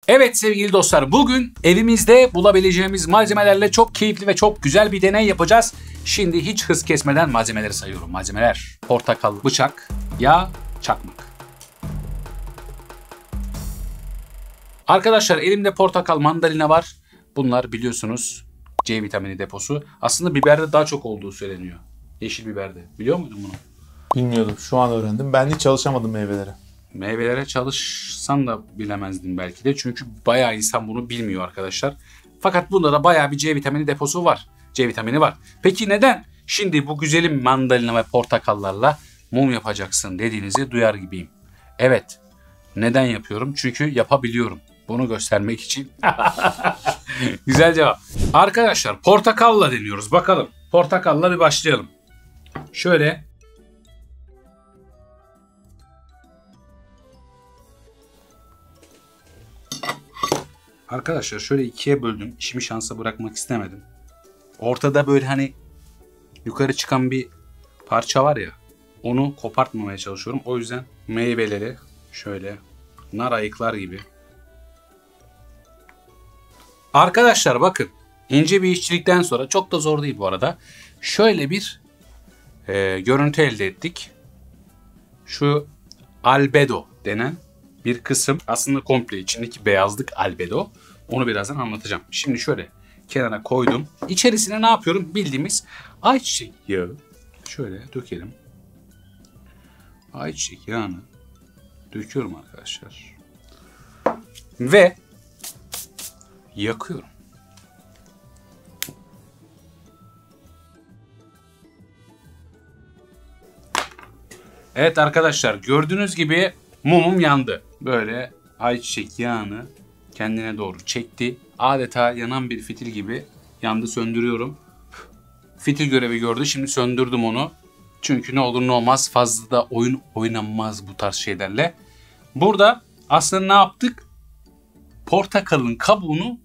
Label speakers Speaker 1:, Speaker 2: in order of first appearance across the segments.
Speaker 1: Evet sevgili dostlar, bugün evimizde bulabileceğimiz malzemelerle çok keyifli ve çok güzel bir deney yapacağız. Şimdi hiç hız kesmeden malzemeleri sayıyorum. Malzemeler: portakal, bıçak, yağ, çakmak. Arkadaşlar elimde portakal, mandalina var. Bunlar biliyorsunuz C vitamini deposu. Aslında biberde daha çok olduğu söyleniyor. Yeşil biberde. Biliyor muydun bunu?
Speaker 2: Bilmiyordum. Şu an öğrendim. Ben hiç çalışamadım meyvelere.
Speaker 1: Meyvelere çalışsan da bilemezdin belki de. Çünkü bayağı insan bunu bilmiyor arkadaşlar. Fakat bunda da bayağı bir C vitamini deposu var. C vitamini var. Peki neden şimdi bu güzelim mandalina ve portakallarla mum yapacaksın dediğinizi duyar gibiyim. Evet. Neden yapıyorum? Çünkü yapabiliyorum. Bunu göstermek için. Güzel cevap. Arkadaşlar portakalla deniyoruz. Bakalım. Portakalla bir başlayalım. Şöyle. Arkadaşlar şöyle ikiye böldüm. İşimi şansa bırakmak istemedim. Ortada böyle hani yukarı çıkan bir parça var ya. Onu kopartmamaya çalışıyorum. O yüzden meyveleri şöyle nar ayıklar gibi. Arkadaşlar bakın. İnce bir işçilikten sonra, çok da zor değil bu arada, şöyle bir görüntü elde ettik. Şu albedo denen bir kısım, aslında komple içindeki beyazlık albedo. Onu birazdan anlatacağım. Şimdi şöyle kenara koydum. İçerisine ne yapıyorum? Bildiğimiz ayçiçek yağı. Şöyle dökelim. Ayçiçek yağını döküyorum arkadaşlar. Ve yakıyorum. Evet arkadaşlar, gördüğünüz gibi mumum yandı. Böyle ayçiçek yağını kendine doğru çekti. Adeta yanan bir fitil gibi yandı, söndürüyorum. Fitil görevi gördü. Şimdi söndürdüm onu. Çünkü ne olur ne olmaz, fazla da oyun oynanmaz bu tarz şeylerle. Burada aslında ne yaptık? Portakalın kabuğunu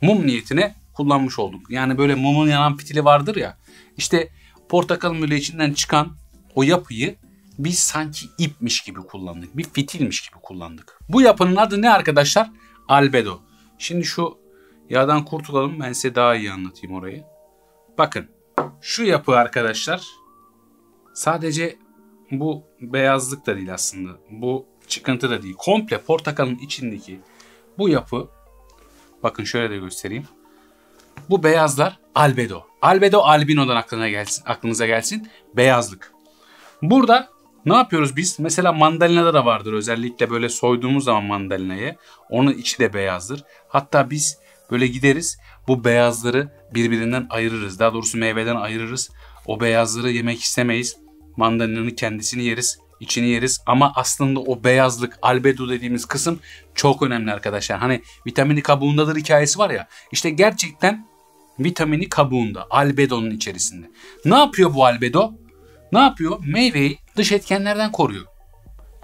Speaker 1: mum niyetine kullanmış olduk. Yani böyle mumun yanan fitili vardır ya. İşte portakalın böyle içinden çıkan o yapıyı biz sanki ipmiş gibi kullandık. Bir fitilmiş gibi kullandık. Bu yapının adı ne arkadaşlar? Albedo. Şimdi şu yağdan kurtulalım. Ben size daha iyi anlatayım orayı. Bakın. Şu yapı arkadaşlar sadece bu beyazlık da değil aslında. Bu çıkıntı da değil. Komple portakalın içindeki bu yapı. Bakın şöyle de göstereyim. Bu beyazlar albedo. Albedo albinodan aklınıza gelsin. Beyazlık. Burada ne yapıyoruz biz? Mesela mandalinada da vardır. Özellikle böyle soyduğumuz zaman mandalinayı, onun içi de beyazdır. Hatta biz böyle gideriz, bu beyazları birbirinden ayırırız. Daha doğrusu meyveden ayırırız. O beyazları yemek istemeyiz. Mandalinanın kendisini yeriz, içini yeriz. Ama aslında o beyazlık, albedo dediğimiz kısım çok önemli arkadaşlar. Hani vitamini kabuğundadır hikayesi var ya. İşte gerçekten vitamini kabuğunda, albedonun içerisinde. Ne yapıyor bu albedo? Ne yapıyor? Meyveyi dış etkenlerden koruyor.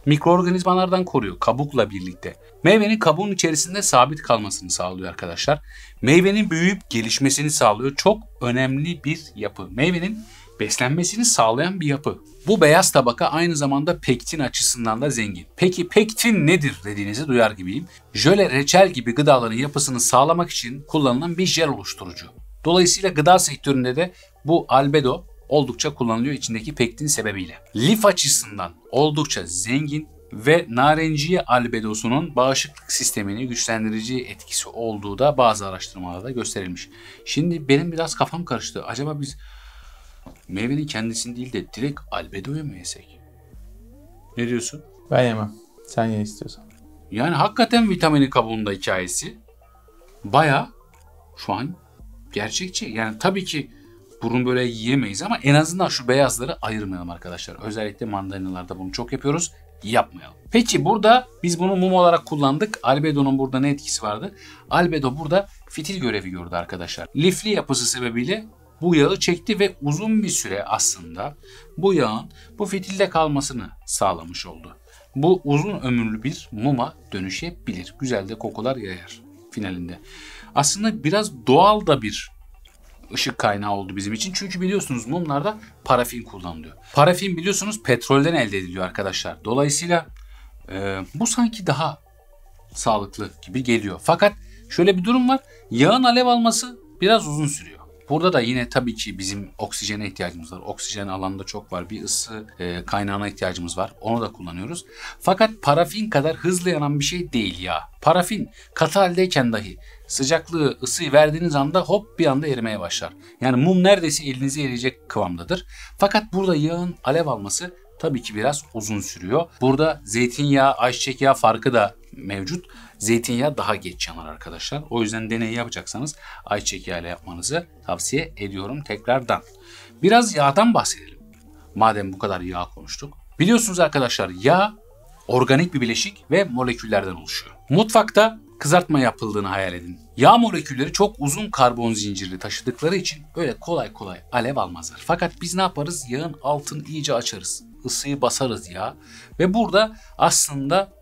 Speaker 1: Mikroorganizmalardan koruyor kabukla birlikte. Meyvenin kabuğun içerisinde sabit kalmasını sağlıyor arkadaşlar. Meyvenin büyüyüp gelişmesini sağlıyor. Çok önemli bir yapı. Meyvenin beslenmesini sağlayan bir yapı. Bu beyaz tabaka aynı zamanda pektin açısından da zengin. Peki pektin nedir dediğinizi duyar gibiyim. Jöle, reçel gibi gıdaların yapısını sağlamak için kullanılan bir jel oluşturucu. Dolayısıyla gıda sektöründe de bu albedo oldukça kullanılıyor içindeki pektin sebebiyle. Lif açısından oldukça zengin ve narenciye albedosunun bağışıklık sistemini güçlendirici etkisi olduğu da bazı araştırmalarda gösterilmiş. Şimdi benim biraz kafam karıştı. Acaba biz meyvenin kendisini değil de direkt albedoyu mu yesek? Ne diyorsun?
Speaker 2: Ben yemem. Sen ye istiyorsan.
Speaker 1: Yani hakikaten vitamini kabuğunda hikayesi baya şu an gerçekçi. Yani tabii ki burun böyle yiyemeyiz ama en azından şu beyazları ayırmayalım arkadaşlar. Özellikle mandalinalarda bunu çok yapıyoruz. Yapmayalım. Peki burada biz bunu mum olarak kullandık. Albedonun burada ne etkisi vardı? Albedo burada fitil görevi gördü arkadaşlar. Lifli yapısı sebebiyle bu yağı çekti ve uzun bir süre aslında bu yağın bu fitilde kalmasını sağlamış oldu. Bu uzun ömürlü bir muma dönüşebilir. Güzel de kokular yayar finalinde. Aslında biraz doğal da bir ışık kaynağı oldu bizim için. Çünkü biliyorsunuz mumlarda parafin kullanılıyor. Parafin biliyorsunuz petrolden elde ediliyor arkadaşlar. Dolayısıyla bu sanki daha sağlıklı gibi geliyor. Fakat şöyle bir durum var. Yağın alev alması biraz uzun sürüyor. Burada da yine tabii ki bizim oksijene ihtiyacımız var. Oksijen alanında çok var. Bir ısı kaynağına ihtiyacımız var. Onu da kullanıyoruz. Fakat parafin kadar hızlı yanan bir şey değil yağ. Parafin katı haldeyken dahi sıcaklığı, ısıyı verdiğiniz anda hop bir anda erimeye başlar. Yani mum neredeyse elinize eriyecek kıvamdadır. Fakat burada yağın alev alması tabii ki biraz uzun sürüyor. Burada zeytinyağı, ayçiçek yağı farkı da mevcut. Zeytinyağı daha geç yanar arkadaşlar. O yüzden deney yapacaksanız ayçiçek yağı ile yapmanızı tavsiye ediyorum tekrardan. Biraz yağdan bahsedelim. Madem bu kadar yağ konuştuk. Biliyorsunuz arkadaşlar yağ organik bir bileşik ve moleküllerden oluşuyor. Mutfakta kızartma yapıldığını hayal edin. Yağ molekülleri çok uzun karbon zinciri taşıdıkları için öyle kolay kolay alev almazlar. Fakat biz ne yaparız? Yağın altını iyice açarız. Isıyı basarız yağa. Ve burada aslında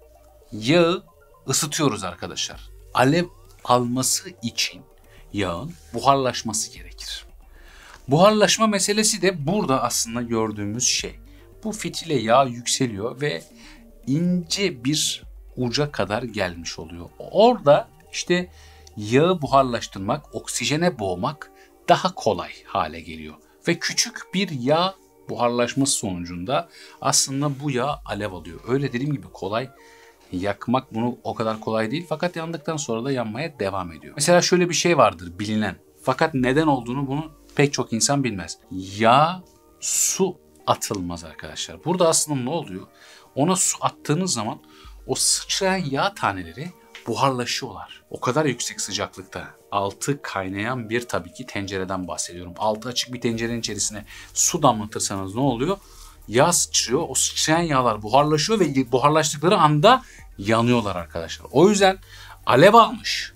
Speaker 1: yağı ısıtıyoruz arkadaşlar. Alev alması için yağın buharlaşması gerekir. Buharlaşma meselesi de burada aslında gördüğümüz şey. Bu fitile yağ yükseliyor ve ince bir uca kadar gelmiş oluyor. Orada işte yağı buharlaştırmak, oksijene boğmak daha kolay hale geliyor. Ve küçük bir yağ buharlaşması sonucunda aslında bu yağ alev alıyor. Öyle dediğim gibi kolay yakmak bunu o kadar kolay değil. Fakat yandıktan sonra da yanmaya devam ediyor. Mesela şöyle bir şey vardır bilinen. Fakat neden olduğunu bunu pek çok insan bilmez. Yağ su atılmaz arkadaşlar. Burada aslında ne oluyor? Ona su attığınız zaman o sıçrayan yağ taneleri buharlaşıyorlar. O kadar yüksek sıcaklıkta. Altı kaynayan bir tabii ki tencereden bahsediyorum. Altı açık bir tencerenin içerisine su damlatırsanız ne oluyor? Yağ sıçrıyor. O sıçrayan yağlar buharlaşıyor ve buharlaştıkları anda yanıyorlar arkadaşlar. O yüzden alev almış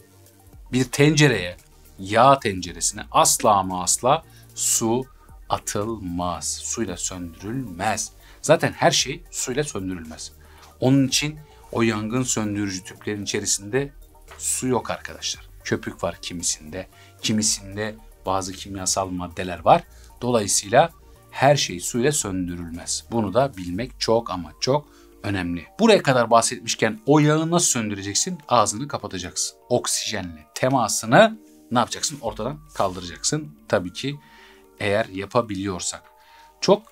Speaker 1: bir tencereye, yağ tenceresine asla ama asla su atılmaz. Suyla söndürülmez. Zaten her şey suyla söndürülmez. Onun için o yangın söndürücü tüplerin içerisinde su yok arkadaşlar. Köpük var kimisinde, kimisinde bazı kimyasal maddeler var. Dolayısıyla her şey suyla söndürülmez. Bunu da bilmek çok ama çok önemli. Buraya kadar bahsetmişken o yağı nasıl söndüreceksin? Ağzını kapatacaksın. Oksijenle temasını ne yapacaksın? Ortadan kaldıracaksın. Tabii ki eğer yapabiliyorsak. Çok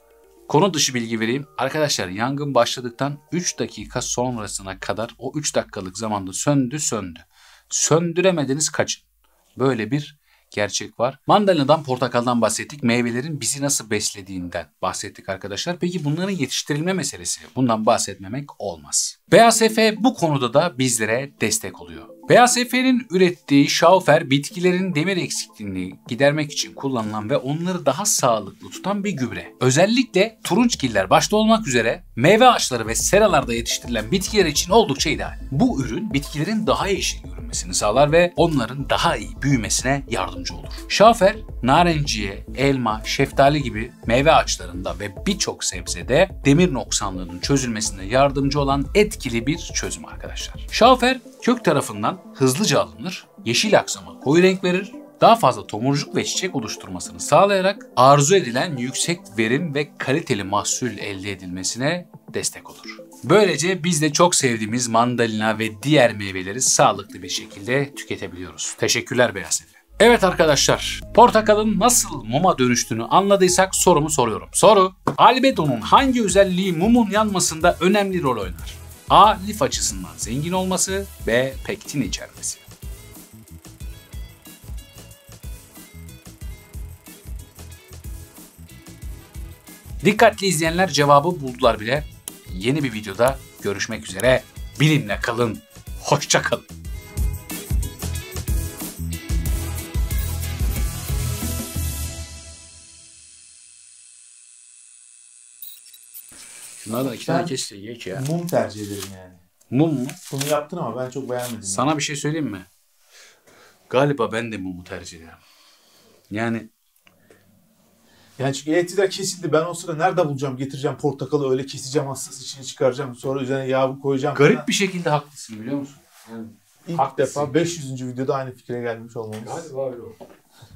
Speaker 1: konu dışı bilgi vereyim. Arkadaşlar yangın başladıktan 3 dakika sonrasına kadar o 3 dakikalık zamanda söndü. Söndüremediniz kaçın. Böyle bir gerçek var. Mandalinadan, portakaldan bahsettik. Meyvelerin bizi nasıl beslediğinden bahsettik arkadaşlar. Peki bunların yetiştirilme meselesi. Bundan bahsetmemek olmaz. BASF bu konuda da bizlere destek oluyor. BASF'nin ürettiği Schaufer bitkilerin demir eksikliğini gidermek için kullanılan ve onları daha sağlıklı tutan bir gübre. Özellikle turunçgiller başta olmak üzere meyve ağaçları ve seralarda yetiştirilen bitkiler için oldukça ideal. Bu ürün bitkilerin daha yeşil görünmesini sağlar ve onların daha iyi büyümesine yardımcı olur. Schaufer, narenciye, elma, şeftali gibi meyve ağaçlarında ve birçok sebzede demir noksanlığının çözülmesine yardımcı olan etkili bir çözüm arkadaşlar. Schaufer kök tarafından hızlıca alınır, yeşil aksama koyu renk verir, daha fazla tomurcuk ve çiçek oluşturmasını sağlayarak arzu edilen yüksek verim ve kaliteli mahsul elde edilmesine destek olur. Böylece biz de çok sevdiğimiz mandalina ve diğer meyveleri sağlıklı bir şekilde tüketebiliyoruz. Teşekkürler BASF. Evet arkadaşlar, portakalın nasıl muma dönüştüğünü anladıysak sorumu soruyorum. Soru: albedonun hangi özelliği mumun yanmasında önemli rol oynar? A. Lif açısından zengin olması. B. Pektin içermesi. Dikkatli izleyenler cevabı buldular bile. Yeni bir videoda görüşmek üzere. Bilimle kalın. Hoşça kalın. Şunlardan iki tane kes de geç ya.
Speaker 2: Mum tercih ederim yani.
Speaker 1: Mum mu?
Speaker 2: Bunu yaptın ama ben çok beğenmedim.
Speaker 1: Sana bir şey söyleyeyim mi? Galiba ben de mumu tercih ederim. Yani
Speaker 2: çünkü elektrikler kesildi. Ben o sırada nerede bulacağım? Getireceğim portakalı öyle keseceğim, hassas içini çıkaracağım. Sonra üzerine yağ koyacağım.
Speaker 1: garip bir şekilde haklısın biliyor musun? Yani
Speaker 2: İlk
Speaker 1: haklısın.
Speaker 2: defa 500. videoda aynı fikre gelmiş olmamız.
Speaker 1: Galiba öyle oldu.